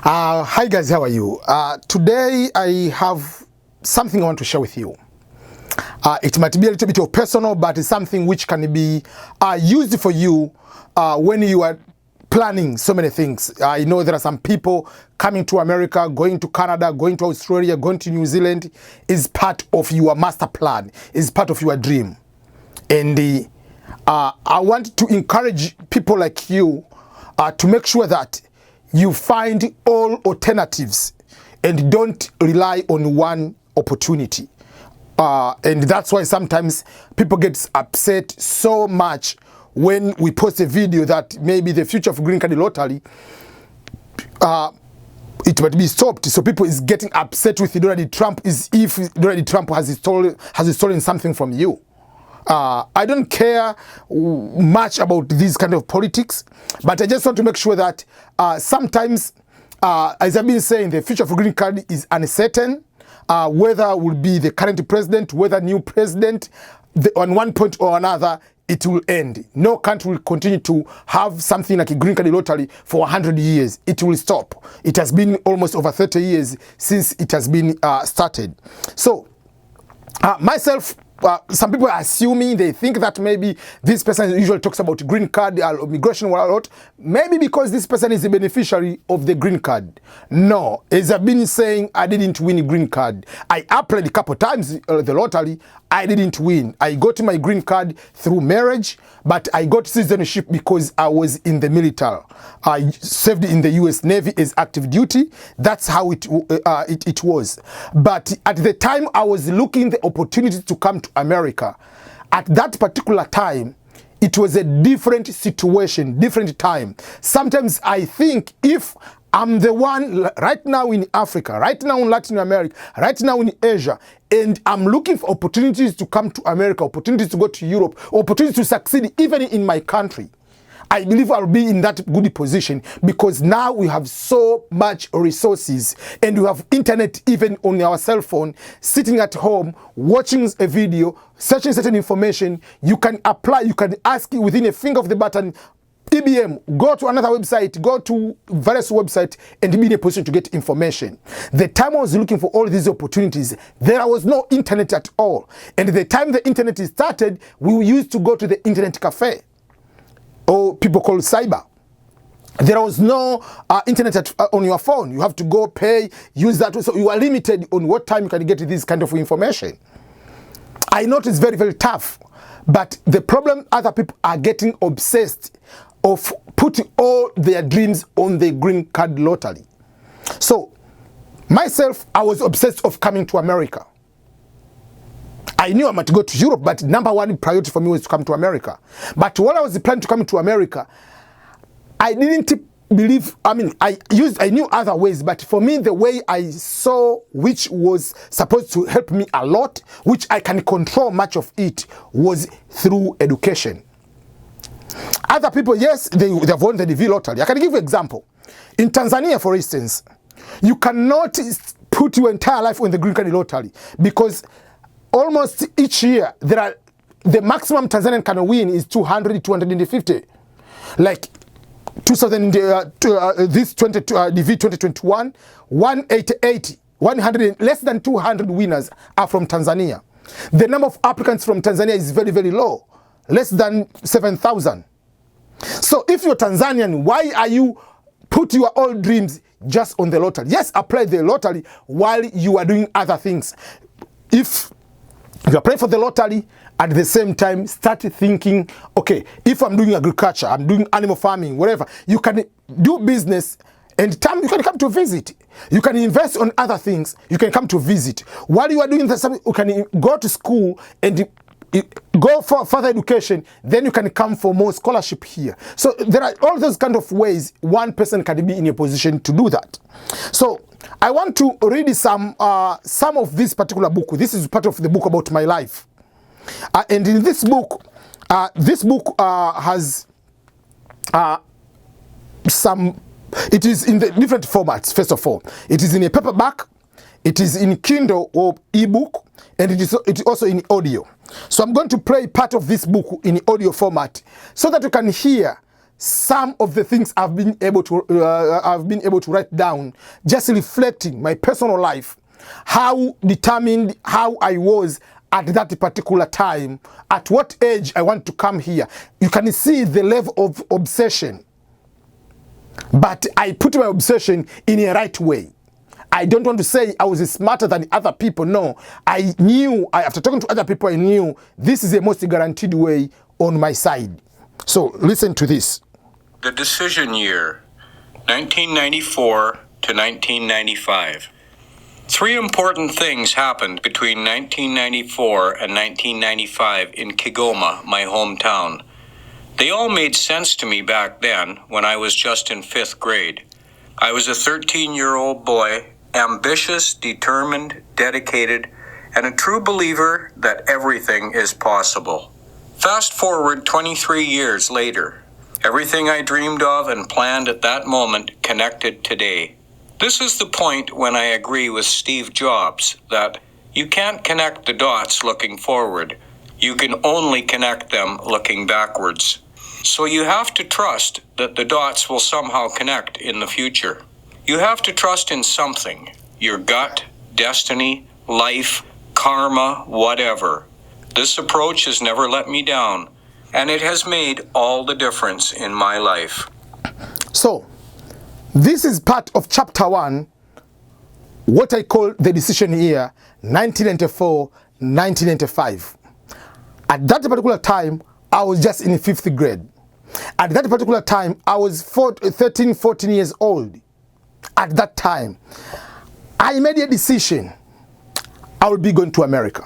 Hi guys, how are you? Today I have something I want to share with you. It might be a little bit of personal, but it's something which can be used for you when you are planning so many things. I know there are some people coming to America, going to Canada, going to Australia, going to New Zealand is part of your master plan, is part of your dream. And I want to encourage people like you to make sure that you find all alternatives and don't rely on one opportunity. And that's why sometimes people get upset so much when we post a video that maybe the future of green card lottery, it might be stopped. So people is getting upset with Donald Trump as if Donald Trump has stolen something from you. I don't care much about these kind of politics, but I just want to make sure that sometimes, as I've been saying, the future for green card is uncertain. Whether will be the current president, whether new president, on one point or another, it will end. No country will continue to have something like a green card lottery for 100 years. It will stop. It has been almost over 30 years since it has been started. So, myself, some people are assuming, they think that maybe this person usually talks about green card or immigration a lot, maybe because this person is a beneficiary of the green card. No, as I've been saying, I didn't win a green card. I applied a couple times the lottery, I didn't win. I got my green card through marriage, but I got citizenship because I was in the military. I served in the US Navy as active duty. That's how it was. But at the time I was looking the opportunity to come to America, at that particular time, it was a different situation, different time. Sometimes I think if I'm the one right now in Africa, right now in Latin America, right now in Asia, and I'm looking for opportunities to come to America, opportunities to go to Europe, opportunities to succeed even in my country, I believe I'll be in that good position because now we have so much resources and we have internet even on our cell phone, sitting at home, watching a video, searching certain information. You can apply, you can ask within a finger of the button, EBM, go to another website, go to various websites and be in a position to get information. The time I was looking for all these opportunities, there was no internet at all. And the time the internet started, we used to go to the internet cafe, or people call cyber. There was no internet on your phone. You have to go pay, use that. So you are limited on what time you can get this kind of information. I know it's very, very tough. But the problem, other people are getting obsessed of putting all their dreams on the green card lottery. So myself, I was obsessed of coming to America. I knew I might go to Europe, but number one priority for me was to come to America. But when I was planning to come to America, I didn't believe, I knew other ways, but for me, the way I saw, which was supposed to help me a lot, which I can control much of it, was through education. Other people, yes, they've won the DV lottery. I can give you an example. In Tanzania, for instance, you cannot put your entire life on the green card lottery because almost each year, the maximum Tanzanian can win is 200, 250. Like 2000, this DV 2021, 188, 100, less than 200 winners are from Tanzania. The number of applicants from Tanzania is very, very low, less than 7,000. So if you're Tanzanian, why are you put your old dreams just on the lottery? Yes, apply the lottery while you are doing other things. If you apply for the lottery, at the same time, start thinking, okay, if I'm doing agriculture, I'm doing animal farming, whatever, you can do business and you can come to visit. You can invest on other things. You can come to visit. While you are doing this, you can go to school and go for further education. Then you can come for more scholarship here. So there are all those kind of ways one person can be in a position to do that. So I want to read some of this particular book. This is part of the book about my life. And in this book has it is in the different formats. First of all, it is in a paperback, it is in Kindle or ebook, and it is also in audio. So I'm going to play part of this book in audio format so that you can hear some of the things I've been able to write down, just reflecting my personal life, how determined how I was at that particular time, at what age I want to come here. You can see the level of obsession. But I put my obsession in a right way. I don't want to say I was smarter than other people. No, I knew, after talking to other people, I knew this is the most guaranteed way on my side. So listen to this. The decision year, 1994 to 1995. 3 important things happened between 1994 and 1995 in Kigoma, my hometown. They all made sense to me back then when I was just in 5th grade. I was a 13-year-old boy, ambitious, determined, dedicated, and a true believer that everything is possible. Fast forward 23 years later. Everything I dreamed of and planned at that moment connected today. This is the point when I agree with Steve Jobs that you can't connect the dots looking forward. You can only connect them looking backwards. So you have to trust that the dots will somehow connect in the future. You have to trust in something, your gut, destiny, life, karma, whatever. This approach has never let me down, and it has made all the difference in my life. So, this is part of chapter 1, what I call the decision year, 1994-1995. At that particular time, I was just in 5th grade. At that particular time, I was 13, 14 years old. At that time, I made a decision. I will be going to America.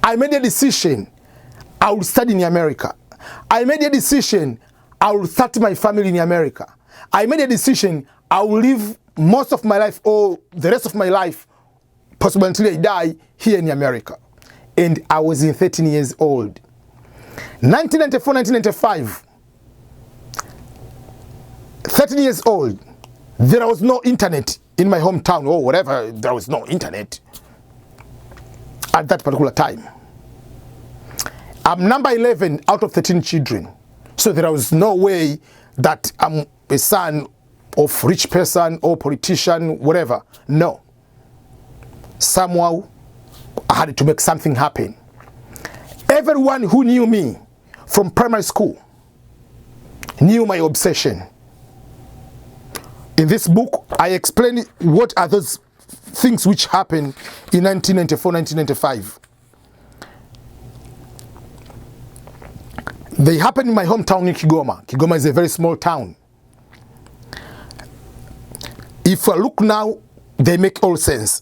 I made a decision. I will study in America. I made a decision. I will start my family in America. I made a decision. I will live most of my life or the rest of my life, possibly until I die, here in America. And I was in 13 years old. 1994, 1995. 13 years old. There was no internet in my hometown or whatever. There was no internet at that particular time. I'm number 11 out of 13 children. So there was no way that I'm a son of rich person or politician, whatever. No. Somehow, I had to make something happen. Everyone who knew me from primary school knew my obsession. In this book, I explain what are those things which happened in 1994, 1995. They happened in my hometown in Kigoma. Kigoma is a very small town. If I look now, they make all sense.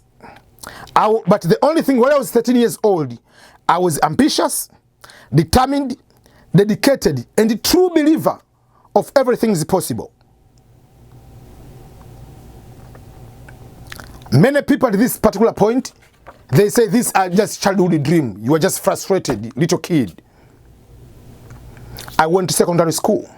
But the only thing, when I was 13 years old, I was ambitious, determined, dedicated, and a true believer of everything is possible. Many people at this particular point, they say these are just childhood dream. You are just frustrated, little kid. I went to secondary school.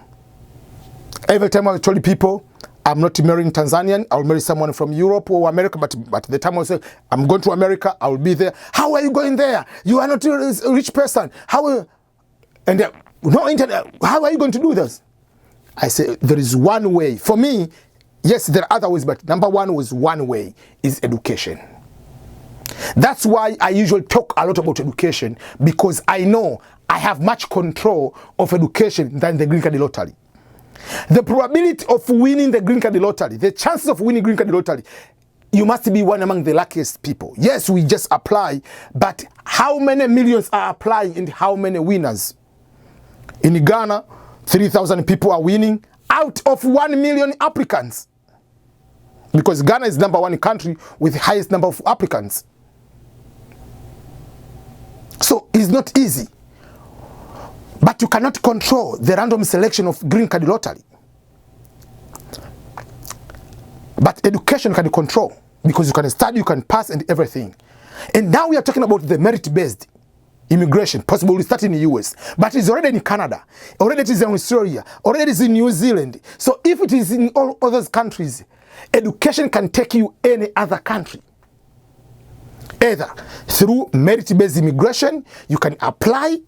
Every time I told people, I'm not marrying Tanzanian, I'll marry someone from Europe or America, but at the time I said, I'm going to America, I'll be there. How are you going there? You are not a rich person. No internet. How are you going to do this? I said, there is one way. For me, yes, there are other ways, but number one was one way, is education. That's why I usually talk a lot about education, because I know I have much control of education than the green card lottery. The probability of winning the green card lottery, the chances of winning green card lottery, you must be one among the luckiest people. Yes, we just apply, but how many millions are applying and how many winners? In Ghana, 3,000 people are winning out of 1 million applicants. Because Ghana is number 1 country with the highest number of applicants. So it's not easy. But you cannot control the random selection of green card lottery. But education can control, because you can study, you can pass, and everything. And now we are talking about the merit-based immigration, possibly starting in the US. But it's already in Canada, already it is in Australia, already it is in New Zealand. So if it is in all other countries, education can take you any other country. Either through merit-based immigration, you can apply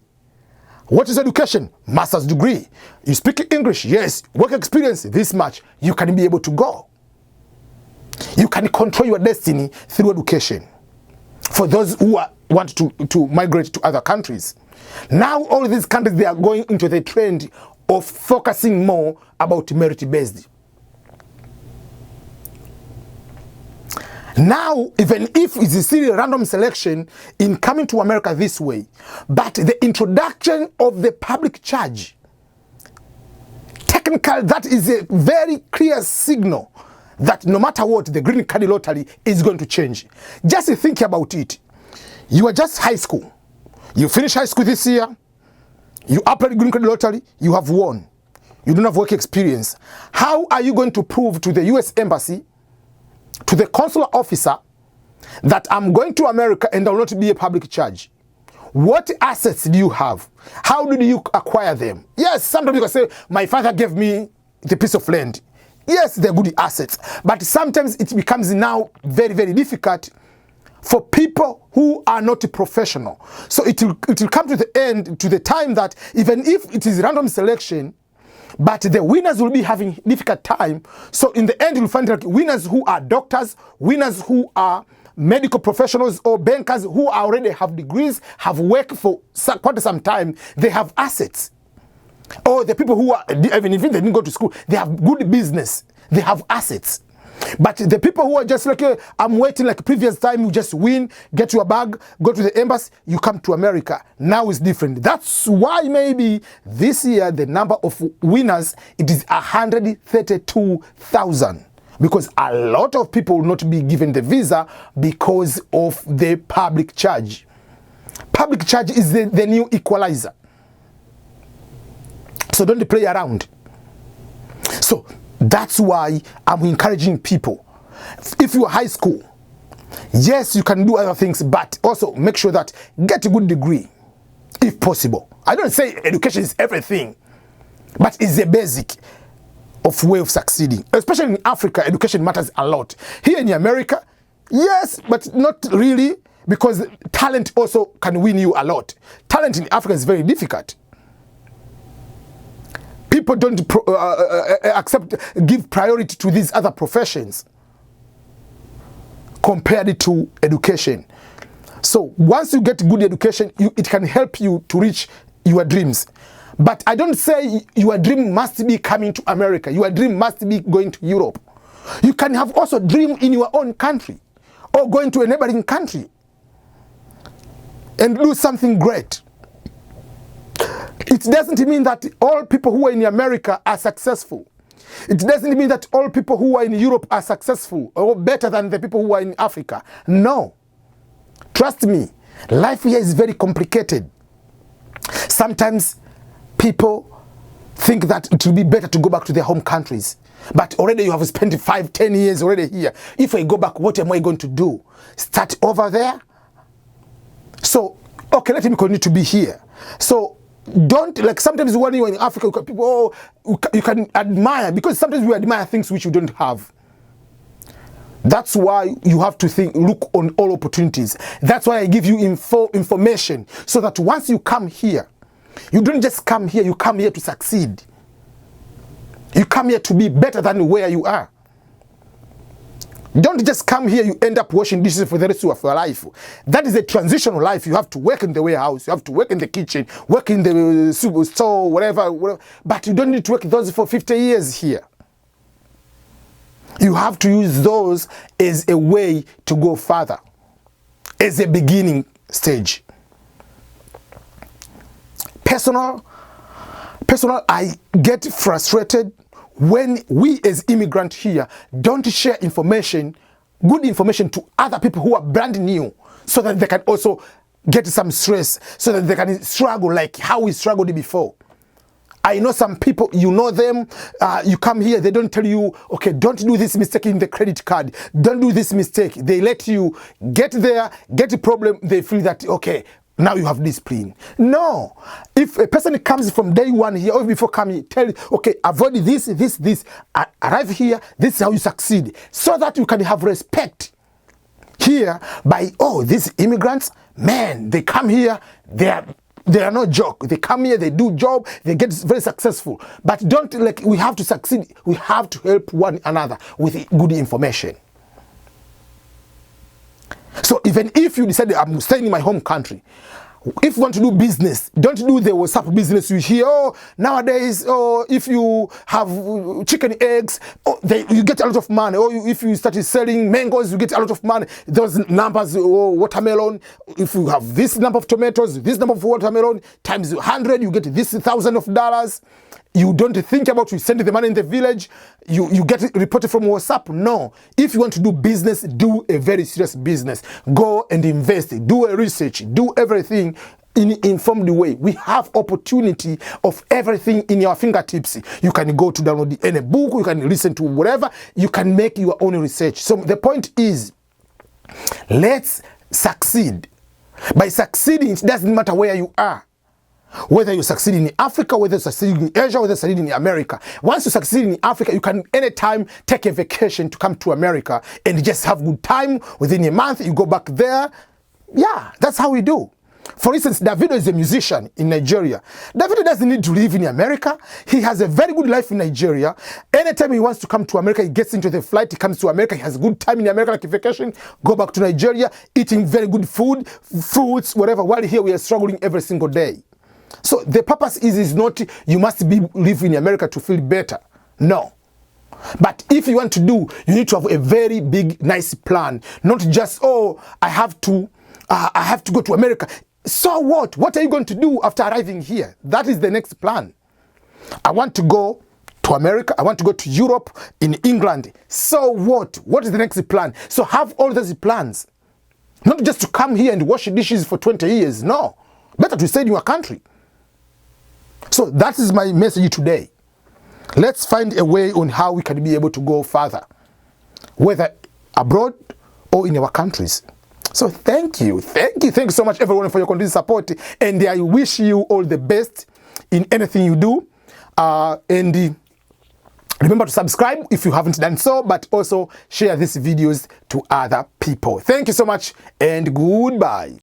What is education? Master's degree. You speak English? Yes. Work experience? This much. You can be able to go. You can control your destiny through education. For those who want to migrate to other countries. Now all these countries, they are going into the trend of focusing more about merit-based. Now, even if it's still a random selection in coming to America this way, but the introduction of the public charge, technically that is a very clear signal that no matter what, the green card lottery is going to change. Just think about it. You are just high school. You finish high school this year. You apply the green card lottery. You have won. You don't have work experience. How are you going to prove to the U.S. Embassy, to the consular officer, that I'm going to America and I will not be a public charge? What assets do you have? How did you acquire them? Yes, sometimes you can say, my father gave me the piece of land. Yes, they're good assets. But sometimes it becomes now very, very difficult for people who are not professional. So it will come to the end, to the time that even if it is random selection, but the winners will be having difficult time. So in the end, you'll find like winners who are doctors, winners who are medical professionals or bankers who already have degrees, have worked for quite some time, they have assets. Or the people who are, even if they didn't go to school, they have good business, they have assets. But the people who are just like, I'm waiting like previous time, you just win, get your bag, go to the embassy, you come to America. Now it's different. That's why maybe this year the number of winners, it is 132,000. Because a lot of people will not be given the visa because of the public charge. Public charge is the new equalizer. So don't play around. So that's why I'm encouraging people. If you are high school, yes, you can do other things, but also make sure that get a good degree, if possible. I don't say education is everything, but it's a basic of way of succeeding. Especially in Africa, education matters a lot. Here in America, yes, but not really, because talent also can win you a lot. Talent in Africa is very difficult. People don't give priority to these other professions compared to education. So once you get good education, it can help you to reach your dreams. But I don't say your dream must be coming to America. Your dream must be going to Europe. You can have also a dream in your own country or going to a neighboring country and do something great. It doesn't mean that all people who are in America are successful. It doesn't mean that all people who are in Europe are successful or better than the people who are in Africa. No. Trust me, life here is very complicated. Sometimes people think that it will be better to go back to their home countries. But already you have spent 5-10 years already here. If I go back, what am I going to do? Start over there? So, okay, let me continue to be here. So, don't, like sometimes when you're in Africa, people, you can admire, because sometimes we admire things which you don't have. That's why you have to look on all opportunities. That's why I give you information, so that once you come here, you don't just come here, you come here to succeed. You come here to be better than where you are. Don't just come here, you end up washing dishes for the rest of your life. That is a transitional life. You have to work in the warehouse, you have to work in the kitchen, work in the store, whatever. But you don't need to work those for 50 years here. You have to use those as a way to go further, as a beginning stage. Personal, I get frustrated when we as immigrants here don't share information, good information, to other people who are brand new, so that they can also get some stress, so that they can struggle like how we struggled before. I know some people, you know them, you come here, they don't tell you, okay, don't do this mistake in the credit card, don't do this mistake. They let you get there, get a problem, they feel that, okay, now you have discipline. No. If a person comes from day one here, or before coming, tell you, okay, avoid this, arrive here, this is how you succeed. So that you can have respect here by, oh, these immigrants, man, they come here, they are They are no joke. They come here, they do job, they get very successful. But don't, like, we have to succeed. We have to help one another with good information. So even if you decide I'm staying in my home country, if you want to do business, don't do the WhatsApp business. You hear, oh, nowadays, oh, if you have chicken eggs, oh, you get a lot of money. Or if you start selling mangoes, you get a lot of money. Those numbers, oh, watermelon, if you have this number of tomatoes, this number of watermelon, times 100, you get this $1,000. You don't think about, you send the money in the village, you get it reported from WhatsApp. No. If you want to do business, do a very serious business. Go and invest, do a research, do everything in an informed way. We have opportunity of everything in your fingertips. You can go to download any book, you can listen to whatever, you can make your own research. So the point is, let's succeed. By succeeding, it doesn't matter where you are. Whether you succeed in Africa, whether you succeed in Asia, whether you succeed in America. Once you succeed in Africa, you can anytime take a vacation to come to America and just have good time. Within a month, you go back there. Yeah, that's how we do. For instance, Davido is a musician in Nigeria. Davido doesn't need to live in America. He has a very good life in Nigeria. Anytime he wants to come to America, he gets into the flight, he comes to America, he has a good time in America, like a vacation, go back to Nigeria, eating very good food, fruits, whatever, while here we are struggling every single day. So the purpose is not you must live in America to feel better. No. But if you want to do, you need to have a very big, nice plan. Not just, oh, I have to go to America. So what? What are you going to do after arriving here? That is the next plan. I want to go to America. I want to go to Europe, in England. So what? What is the next plan? So have all those plans. Not just to come here and wash dishes for 20 years. No. Better to stay in your country. So that is my message today. Let's find a way on how we can be able to go further, whether abroad or in our countries. So thank you so much everyone for your continued support, and I wish you all the best in anything you do. And remember to subscribe if you haven't done so, but also share these videos to other people. Thank you so much and goodbye.